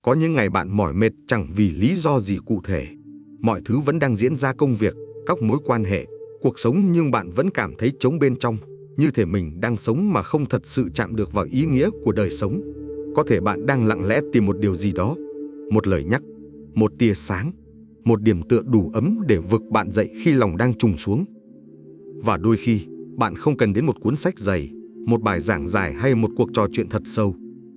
Có những ngày bạn mỏi mệt chẳng vì lý do gì cụ thể. Mọi thứ vẫn đang diễn ra, công việc, các mối quan hệ, cuộc sống, nhưng bạn vẫn cảm thấy trống bên trong, như thể mình đang sống mà không thật sự chạm được vào ý nghĩa của đời sống. Có thể bạn đang lặng lẽ tìm một điều gì đó, một lời nhắc, một tia sáng, một điểm tựa đủ ấm để vực bạn dậy khi lòng đang trùng xuống. Và đôi khi, bạn không cần đến một cuốn sách dày, một bài giảng dài hay một cuộc trò chuyện thật sâu.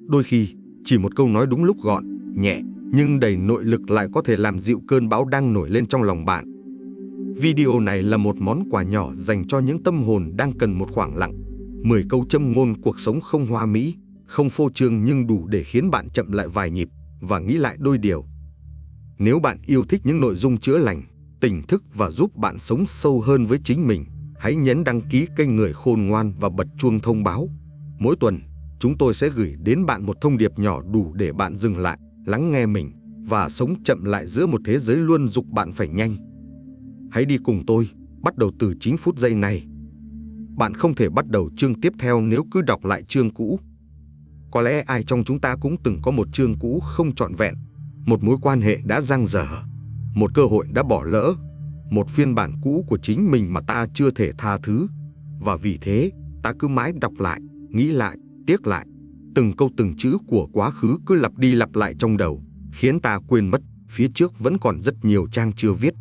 Đôi khi, chỉ một câu nói đúng lúc, gọn, nhẹ, nhưng đầy nội lực lại có thể làm dịu cơn bão đang nổi lên trong lòng bạn. Video này là một món quà nhỏ dành cho những tâm hồn đang cần một khoảng lặng. 10 câu châm ngôn cuộc sống không hoa mỹ, không phô trương, nhưng đủ để khiến bạn chậm lại vài nhịp và nghĩ lại đôi điều. Nếu bạn yêu thích những nội dung chữa lành, tỉnh thức và giúp bạn sống sâu hơn với chính mình, hãy nhấn đăng ký kênh Người Khôn Ngoan và bật chuông thông báo. Mỗi tuần, chúng tôi sẽ gửi đến bạn một thông điệp nhỏ đủ để bạn dừng lại, lắng nghe mình và sống chậm lại giữa một thế giới luôn giục bạn phải nhanh. Hãy đi cùng tôi, bắt đầu từ 9 phút giây này. Bạn không thể bắt đầu chương tiếp theo nếu cứ đọc lại chương cũ. Có lẽ ai trong chúng ta cũng từng có một chương cũ không trọn vẹn, một mối quan hệ đã dang dở, một cơ hội đã bỏ lỡ, một phiên bản cũ của chính mình mà ta chưa thể tha thứ. Và vì thế, ta cứ mãi đọc lại, nghĩ lại, tiếc lại. Từng câu từng chữ của quá khứ cứ lặp đi lặp lại trong đầu, khiến ta quên mất phía trước vẫn còn rất nhiều trang chưa viết.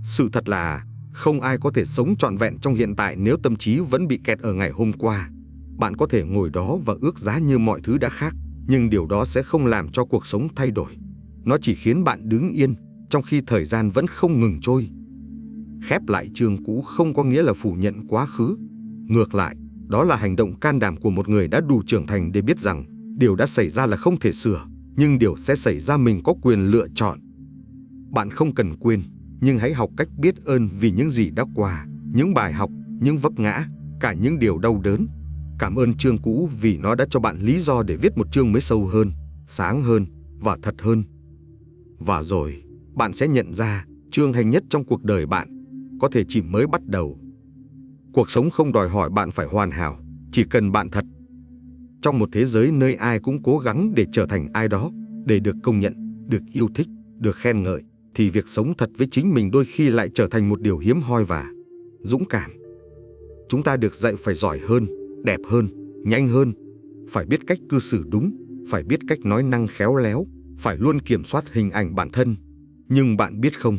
Sự thật là không ai có thể sống trọn vẹn trong hiện tại nếu tâm trí vẫn bị kẹt ở ngày hôm qua. Bạn có thể ngồi đó và ước giá như mọi thứ đã khác, nhưng điều đó sẽ không làm cho cuộc sống thay đổi. Nó chỉ khiến bạn đứng yên, trong khi thời gian vẫn không ngừng trôi. Khép lại chương cũ không có nghĩa là phủ nhận quá khứ. Ngược lại, đó là hành động can đảm của một người đã đủ trưởng thành để biết rằng điều đã xảy ra là không thể sửa, nhưng điều sẽ xảy ra mình có quyền lựa chọn. Bạn không cần quên, nhưng hãy học cách biết ơn vì những gì đã qua, những bài học, những vấp ngã, cả những điều đau đớn. Cảm ơn chương cũ vì nó đã cho bạn lý do để viết một chương mới sâu hơn, sáng hơn và thật hơn. Và rồi, bạn sẽ nhận ra chương hay nhất trong cuộc đời bạn có thể chỉ mới bắt đầu. Cuộc sống không đòi hỏi bạn phải hoàn hảo, chỉ cần bạn thật. Trong một thế giới nơi ai cũng cố gắng để trở thành ai đó, để được công nhận, được yêu thích, được khen ngợi, thì việc sống thật với chính mình đôi khi lại trở thành một điều hiếm hoi và dũng cảm. Chúng ta được dạy phải giỏi hơn, đẹp hơn, nhanh hơn, phải biết cách cư xử đúng, phải biết cách nói năng khéo léo, phải luôn kiểm soát hình ảnh bản thân. Nhưng bạn biết không,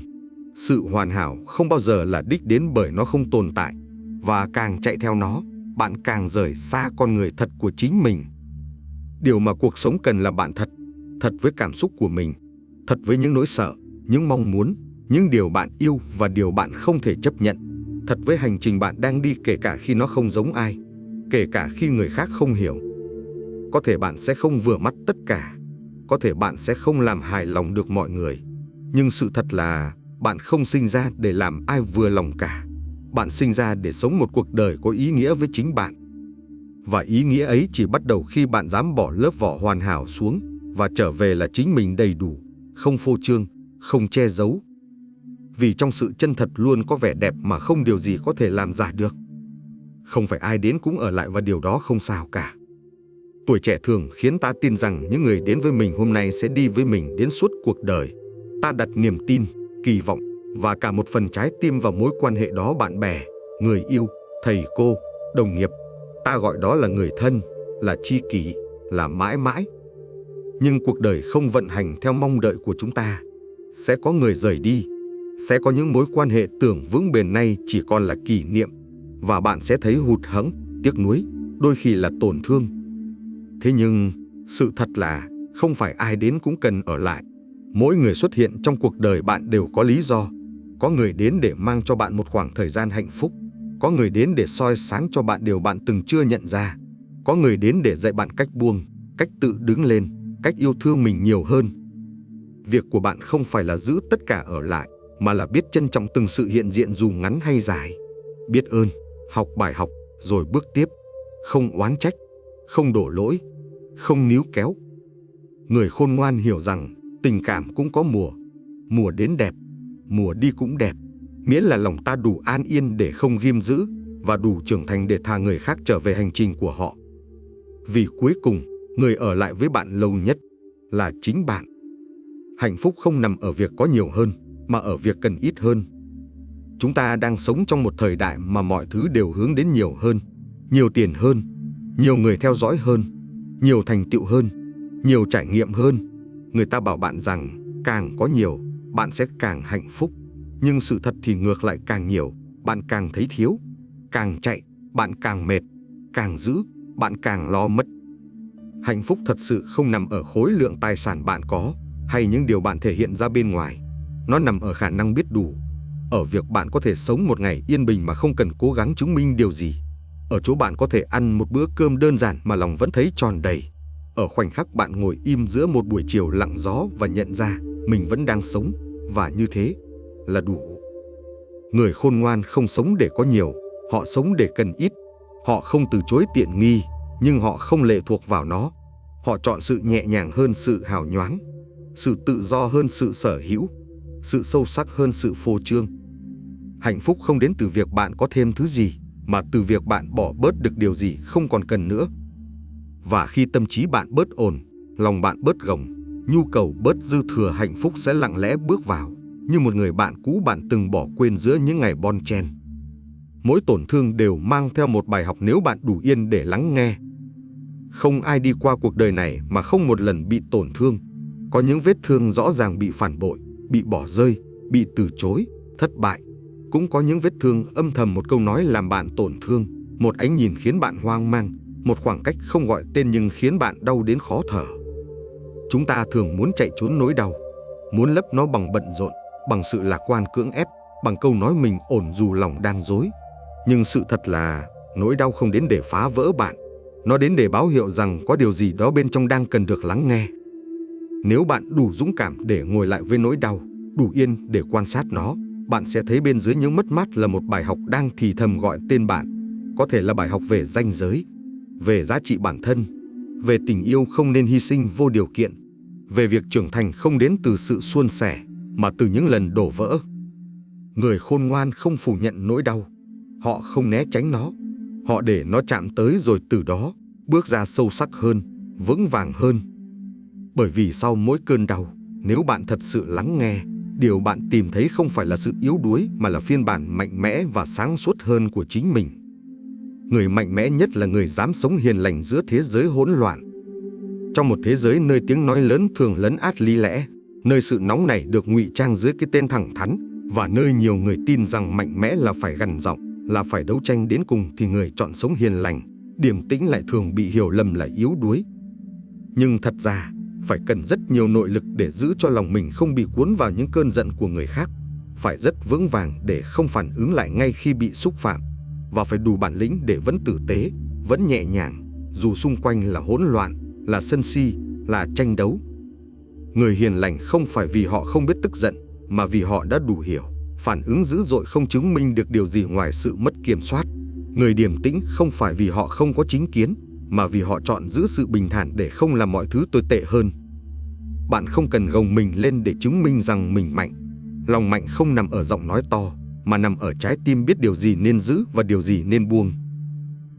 sự hoàn hảo không bao giờ là đích đến, bởi nó không tồn tại. Và càng chạy theo nó, bạn càng rời xa con người thật của chính mình. Điều mà cuộc sống cần là bạn thật, thật với cảm xúc của mình, thật với những nỗi sợ, những mong muốn, những điều bạn yêu và điều bạn không thể chấp nhận, thật với hành trình bạn đang đi, kể cả khi nó không giống ai, kể cả khi người khác không hiểu. Có thể bạn sẽ không vừa mắt tất cả, có thể bạn sẽ không làm hài lòng được mọi người, nhưng sự thật là bạn không sinh ra để làm ai vừa lòng cả. Bạn sinh ra để sống một cuộc đời có ý nghĩa với chính bạn. Và ý nghĩa ấy chỉ bắt đầu khi bạn dám bỏ lớp vỏ hoàn hảo xuống và trở về là chính mình đầy đủ, không phô trương, không che giấu. Vì trong sự chân thật luôn có vẻ đẹp mà không điều gì có thể làm giả được. Không phải ai đến cũng ở lại, và điều đó không sao cả. Tuổi trẻ thường khiến ta tin rằng những người đến với mình hôm nay sẽ đi với mình đến suốt cuộc đời. Ta đặt niềm tin, kỳ vọng và cả một phần trái tim vào mối quan hệ đó: bạn bè, người yêu, thầy cô, đồng nghiệp. Ta gọi đó là người thân, là tri kỷ, là mãi mãi. Nhưng cuộc đời không vận hành theo mong đợi của chúng ta. Sẽ có người rời đi, sẽ có những mối quan hệ tưởng vững bền nay chỉ còn là kỷ niệm, và bạn sẽ thấy hụt hẫng, tiếc nuối, đôi khi là tổn thương. Thế nhưng, sự thật là không phải ai đến cũng cần ở lại. Mỗi người xuất hiện trong cuộc đời bạn đều có lý do. Có người đến để mang cho bạn một khoảng thời gian hạnh phúc. Có người đến để soi sáng cho bạn điều bạn từng chưa nhận ra. Có người đến để dạy bạn cách buông, cách tự đứng lên, cách yêu thương mình nhiều hơn. Việc của bạn không phải là giữ tất cả ở lại, mà là biết trân trọng từng sự hiện diện dù ngắn hay dài. Biết ơn, học bài học, rồi bước tiếp. Không oán trách, không đổ lỗi, không níu kéo. Người khôn ngoan hiểu rằng tình cảm cũng có mùa. Mùa đến đẹp, mùa đi cũng đẹp, miễn là lòng ta đủ an yên để không ghim giữ, và đủ trưởng thành để thả người khác trở về hành trình của họ. Vì cuối cùng, người ở lại với bạn lâu nhất là chính bạn. Hạnh phúc không nằm ở việc có nhiều hơn, mà ở việc cần ít hơn. Chúng ta đang sống trong một thời đại mà mọi thứ đều hướng đến nhiều hơn, nhiều tiền hơn, nhiều người theo dõi hơn, nhiều thành tựu hơn, nhiều trải nghiệm hơn. Người ta bảo bạn rằng càng có nhiều, bạn sẽ càng hạnh phúc. Nhưng sự thật thì ngược lại, càng nhiều, bạn càng thấy thiếu. Càng chạy, bạn càng mệt. Càng giữ, bạn càng lo mất. Hạnh phúc thật sự không nằm ở khối lượng tài sản bạn có hay những điều bạn thể hiện ra bên ngoài. Nó nằm ở khả năng biết đủ, ở việc bạn có thể sống một ngày yên bình mà không cần cố gắng chứng minh điều gì, ở chỗ bạn có thể ăn một bữa cơm đơn giản mà lòng vẫn thấy tròn đầy, ở khoảnh khắc bạn ngồi im giữa một buổi chiều lặng gió và nhận ra mình vẫn đang sống, và như thế là đủ. Người khôn ngoan không sống để có nhiều, họ sống để cần ít. Họ không từ chối tiện nghi, nhưng họ không lệ thuộc vào nó. Họ chọn sự nhẹ nhàng hơn sự hào nhoáng, sự tự do hơn sự sở hữu, sự sâu sắc hơn sự phô trương. Hạnh phúc không đến từ việc bạn có thêm thứ gì, mà từ việc bạn bỏ bớt được điều gì không còn cần nữa. Và khi tâm trí bạn bớt ồn, lòng bạn bớt gồng, nhu cầu bớt dư thừa, hạnh phúc sẽ lặng lẽ bước vào, như một người bạn cũ bạn từng bỏ quên giữa những ngày bon chen. Mỗi tổn thương đều mang theo một bài học nếu bạn đủ yên để lắng nghe. Không ai đi qua cuộc đời này mà không một lần bị tổn thương. Có những vết thương rõ ràng bị phản bội, bị bỏ rơi, bị từ chối, thất bại. Cũng có những vết thương âm thầm, một câu nói làm bạn tổn thương, một ánh nhìn khiến bạn hoang mang, một khoảng cách không gọi tên nhưng khiến bạn đau đến khó thở. Chúng ta thường muốn chạy trốn nỗi đau, muốn lấp nó bằng bận rộn, bằng sự lạc quan cưỡng ép, bằng câu nói mình ổn dù lòng đang dối. Nhưng sự thật là nỗi đau không đến để phá vỡ bạn, nó đến để báo hiệu rằng có điều gì đó bên trong đang cần được lắng nghe. Nếu bạn đủ dũng cảm để ngồi lại với nỗi đau, đủ yên để quan sát nó, bạn sẽ thấy bên dưới những mất mát là một bài học đang thì thầm gọi tên bạn. Có thể là bài học về ranh giới, về giá trị bản thân, về tình yêu không nên hy sinh vô điều kiện, về việc trưởng thành không đến từ sự suôn sẻ, mà từ những lần đổ vỡ. Người khôn ngoan không phủ nhận nỗi đau, họ không né tránh nó, họ để nó chạm tới rồi từ đó bước ra sâu sắc hơn, vững vàng hơn. Bởi vì sau mỗi cơn đau, nếu bạn thật sự lắng nghe, điều bạn tìm thấy không phải là sự yếu đuối mà là phiên bản mạnh mẽ và sáng suốt hơn của chính mình. Người mạnh mẽ nhất là người dám sống hiền lành giữa thế giới hỗn loạn. Trong một thế giới nơi tiếng nói lớn thường lấn át lý lẽ, nơi sự nóng nảy được ngụy trang dưới cái tên thẳng thắn, và nơi nhiều người tin rằng mạnh mẽ là phải gằn giọng, là phải đấu tranh đến cùng, thì người chọn sống hiền lành, điềm tĩnh lại thường bị hiểu lầm là yếu đuối. Nhưng thật ra, phải cần rất nhiều nội lực để giữ cho lòng mình không bị cuốn vào những cơn giận của người khác, phải rất vững vàng để không phản ứng lại ngay khi bị xúc phạm, và phải đủ bản lĩnh để vẫn tử tế, vẫn nhẹ nhàng, dù xung quanh là hỗn loạn, là sân si, là tranh đấu. Người hiền lành không phải vì họ không biết tức giận, mà vì họ đã đủ hiểu, phản ứng dữ dội không chứng minh được điều gì ngoài sự mất kiểm soát. Người điềm tĩnh không phải vì họ không có chính kiến, mà vì họ chọn giữ sự bình thản để không làm mọi thứ tồi tệ hơn. Bạn không cần gồng mình lên để chứng minh rằng mình mạnh. Lòng mạnh không nằm ở giọng nói to, mà nằm ở trái tim biết điều gì nên giữ và điều gì nên buông.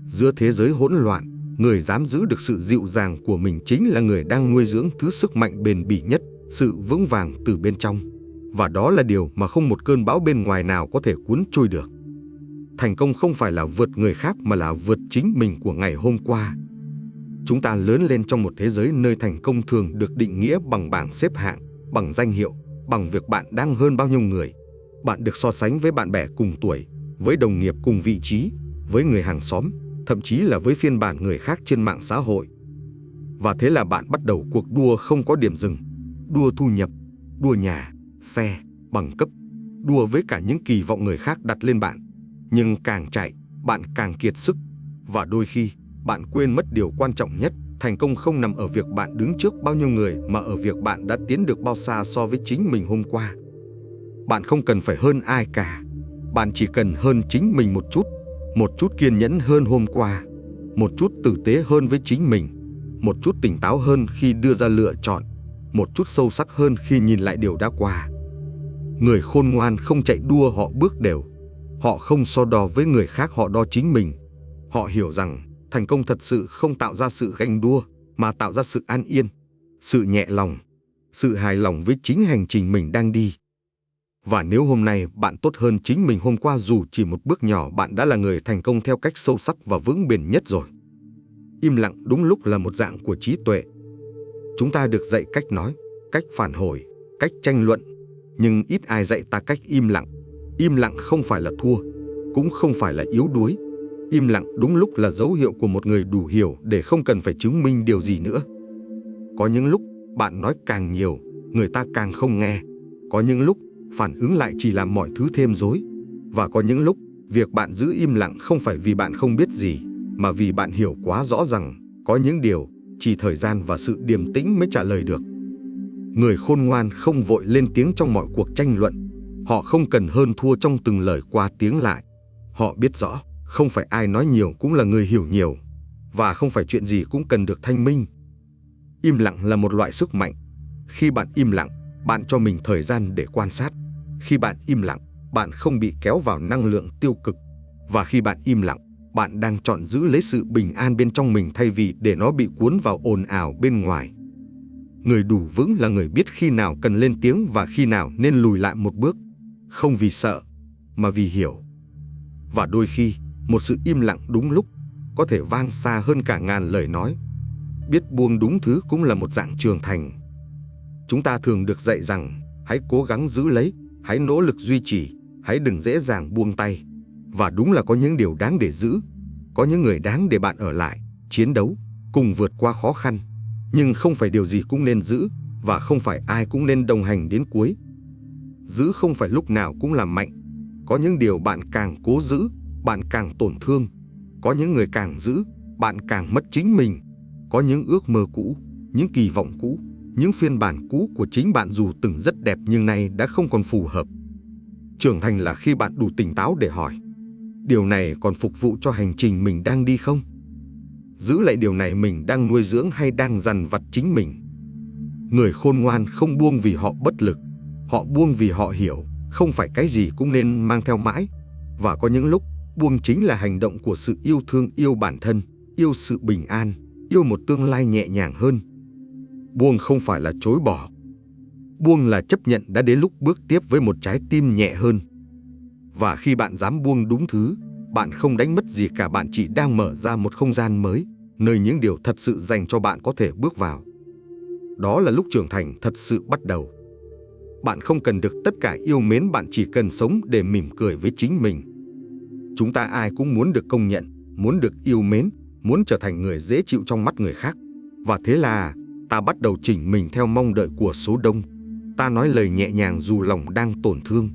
Giữa thế giới hỗn loạn, người dám giữ được sự dịu dàng của mình chính là người đang nuôi dưỡng thứ sức mạnh bền bỉ nhất, sự vững vàng từ bên trong. Và đó là điều mà không một cơn bão bên ngoài nào có thể cuốn trôi được. Thành công không phải là vượt người khác mà là vượt chính mình của ngày hôm qua. Chúng ta lớn lên trong một thế giới nơi thành công thường được định nghĩa bằng bảng xếp hạng, bằng danh hiệu, bằng việc bạn đang hơn bao nhiêu người. Bạn được so sánh với bạn bè cùng tuổi, với đồng nghiệp cùng vị trí, với người hàng xóm, thậm chí là với phiên bản người khác trên mạng xã hội. Và thế là bạn bắt đầu cuộc đua không có điểm dừng, đua thu nhập, đua nhà, xe, bằng cấp, đua với cả những kỳ vọng người khác đặt lên bạn. Nhưng càng chạy, bạn càng kiệt sức, và đôi khi bạn quên mất điều quan trọng nhất. Thành công không nằm ở việc bạn đứng trước bao nhiêu người, mà ở việc bạn đã tiến được bao xa so với chính mình hôm qua. Bạn không cần phải hơn ai cả, bạn chỉ cần hơn chính mình một chút kiên nhẫn hơn hôm qua, một chút tử tế hơn với chính mình, một chút tỉnh táo hơn khi đưa ra lựa chọn, một chút sâu sắc hơn khi nhìn lại điều đã qua. Người khôn ngoan không chạy đua, họ bước đều. Họ không so đo với người khác, họ đo chính mình. Họ hiểu rằng thành công thật sự không tạo ra sự ganh đua, mà tạo ra sự an yên, sự nhẹ lòng, sự hài lòng với chính hành trình mình đang đi. Và nếu hôm nay bạn tốt hơn chính mình hôm qua dù chỉ một bước nhỏ, bạn đã là người thành công theo cách sâu sắc và vững bền nhất rồi. Im lặng đúng lúc là một dạng của trí tuệ. Chúng ta được dạy cách nói, cách phản hồi, cách tranh luận, nhưng ít ai dạy ta cách im lặng. Im lặng không phải là thua, cũng không phải là yếu đuối. Im lặng đúng lúc là dấu hiệu của một người đủ hiểu để không cần phải chứng minh điều gì nữa. Có những lúc bạn nói càng nhiều, người ta càng không nghe. Có những lúc phản ứng lại chỉ làm mọi thứ thêm rối. Và có những lúc việc bạn giữ im lặng không phải vì bạn không biết gì, mà vì bạn hiểu quá rõ rằng có những điều chỉ thời gian và sự điềm tĩnh mới trả lời được. Người khôn ngoan không vội lên tiếng trong mọi cuộc tranh luận. Họ không cần hơn thua trong từng lời qua tiếng lại. Họ biết rõ không phải ai nói nhiều cũng là người hiểu nhiều, và không phải chuyện gì cũng cần được thanh minh. Im lặng là một loại sức mạnh. Khi bạn im lặng, bạn cho mình thời gian để quan sát. Khi bạn im lặng, bạn không bị kéo vào năng lượng tiêu cực. Và khi bạn im lặng, bạn đang chọn giữ lấy sự bình an bên trong mình thay vì để nó bị cuốn vào ồn ào bên ngoài. Người đủ vững là người biết khi nào cần lên tiếng và khi nào nên lùi lại một bước. Không vì sợ, mà vì hiểu. Và đôi khi, một sự im lặng đúng lúc có thể vang xa hơn cả ngàn lời nói. Biết buông đúng thứ cũng là một dạng trưởng thành. Chúng ta thường được dạy rằng hãy cố gắng giữ lấy, hãy nỗ lực duy trì, hãy đừng dễ dàng buông tay. Và đúng là có những điều đáng để giữ, có những người đáng để bạn ở lại, chiến đấu, cùng vượt qua khó khăn. Nhưng không phải điều gì cũng nên giữ, và không phải ai cũng nên đồng hành đến cuối. Giữ không phải lúc nào cũng là mạnh. Có những điều bạn càng cố giữ, bạn càng tổn thương. Có những người càng giữ, bạn càng mất chính mình. Có những ước mơ cũ, những kỳ vọng cũ, những phiên bản cũ của chính bạn dù từng rất đẹp nhưng nay đã không còn phù hợp. Trưởng thành là khi bạn đủ tỉnh táo để hỏi, điều này còn phục vụ cho hành trình mình đang đi không? Giữ lại điều này mình đang nuôi dưỡng hay đang dằn vặt chính mình? Người khôn ngoan không buông vì họ bất lực. Họ buông vì họ hiểu, không phải cái gì cũng nên mang theo mãi. Và có những lúc, buông chính là hành động của sự yêu thương, yêu bản thân, yêu sự bình an, yêu một tương lai nhẹ nhàng hơn. Buông không phải là chối bỏ. Buông là chấp nhận đã đến lúc bước tiếp với một trái tim nhẹ hơn. Và khi bạn dám buông đúng thứ, bạn không đánh mất gì cả, bạn chỉ đang mở ra một không gian mới, nơi những điều thật sự dành cho bạn có thể bước vào. Đó là lúc trưởng thành thật sự bắt đầu. Bạn không cần được tất cả yêu mến, bạn chỉ cần sống để mỉm cười với chính mình. Chúng ta ai cũng muốn được công nhận, muốn được yêu mến, muốn trở thành người dễ chịu trong mắt người khác. Và thế là ta bắt đầu chỉnh mình theo mong đợi của số đông. Ta nói lời nhẹ nhàng dù lòng đang tổn thương.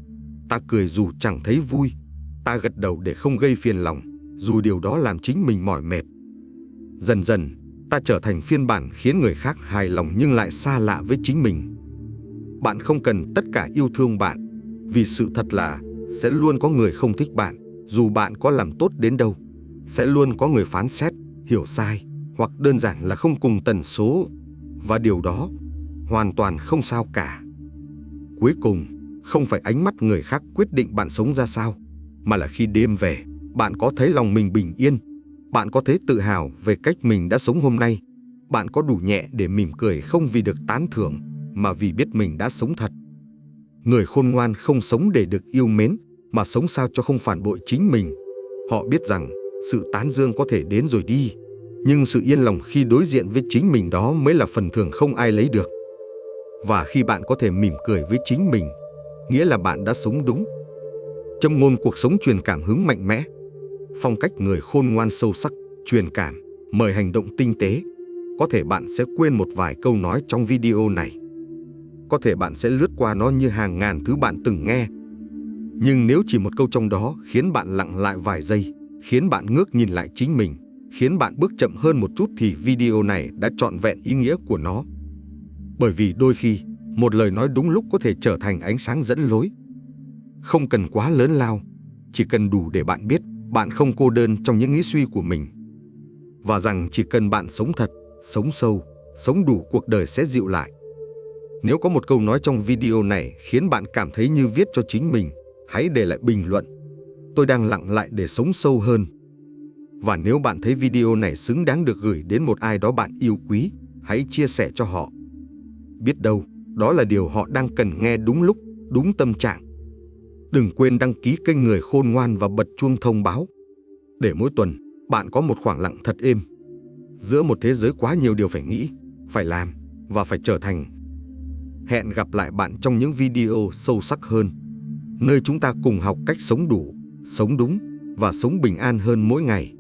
Ta cười dù chẳng thấy vui. Ta gật đầu để không gây phiền lòng, dù điều đó làm chính mình mỏi mệt. Dần dần, ta trở thành phiên bản khiến người khác hài lòng nhưng lại xa lạ với chính mình. Bạn không cần tất cả yêu thương bạn, vì sự thật là sẽ luôn có người không thích bạn, dù bạn có làm tốt đến đâu. Sẽ luôn có người phán xét, hiểu sai, hoặc đơn giản là không cùng tần số. Và điều đó hoàn toàn không sao cả. Cuối cùng, không phải ánh mắt người khác quyết định bạn sống ra sao, mà là khi đêm về, bạn có thấy lòng mình bình yên, bạn có thấy tự hào về cách mình đã sống hôm nay, bạn có đủ nhẹ để mỉm cười không vì được tán thưởng, mà vì biết mình đã sống thật. Người khôn ngoan không sống để được yêu mến, mà sống sao cho không phản bội chính mình. Họ biết rằng sự tán dương có thể đến rồi đi, nhưng sự yên lòng khi đối diện với chính mình đó mới là phần thưởng không ai lấy được. Và khi bạn có thể mỉm cười với chính mình, nghĩa là bạn đã sống đúng. Châm ngôn cuộc sống truyền cảm hứng mạnh mẽ. Phong cách người khôn ngoan sâu sắc, truyền cảm, mời hành động tinh tế. Có thể bạn sẽ quên một vài câu nói trong video này. Có thể bạn sẽ lướt qua nó như hàng ngàn thứ bạn từng nghe. Nhưng nếu chỉ một câu trong đó khiến bạn lặng lại vài giây, khiến bạn ngước nhìn lại chính mình, khiến bạn bước chậm hơn một chút thì video này đã trọn vẹn ý nghĩa của nó. Bởi vì đôi khi, một lời nói đúng lúc có thể trở thành ánh sáng dẫn lối. Không cần quá lớn lao, chỉ cần đủ để bạn biết bạn không cô đơn trong những nghĩ suy của mình. Và rằng chỉ cần bạn sống thật, sống sâu, sống đủ, cuộc đời sẽ dịu lại. Nếu có một câu nói trong video này khiến bạn cảm thấy như viết cho chính mình, hãy để lại bình luận. Tôi đang lặng lại để sống sâu hơn. Và nếu bạn thấy video này xứng đáng được gửi đến một ai đó bạn yêu quý, hãy chia sẻ cho họ. Biết đâu, đó là điều họ đang cần nghe đúng lúc, đúng tâm trạng. Đừng quên đăng ký kênh Người Khôn Ngoan và bật chuông thông báo, để mỗi tuần bạn có một khoảng lặng thật êm giữa một thế giới quá nhiều điều phải nghĩ, phải làm và phải trở thành. Hẹn gặp lại bạn trong những video sâu sắc hơn, nơi chúng ta cùng học cách sống đủ, sống đúng và sống bình an hơn mỗi ngày.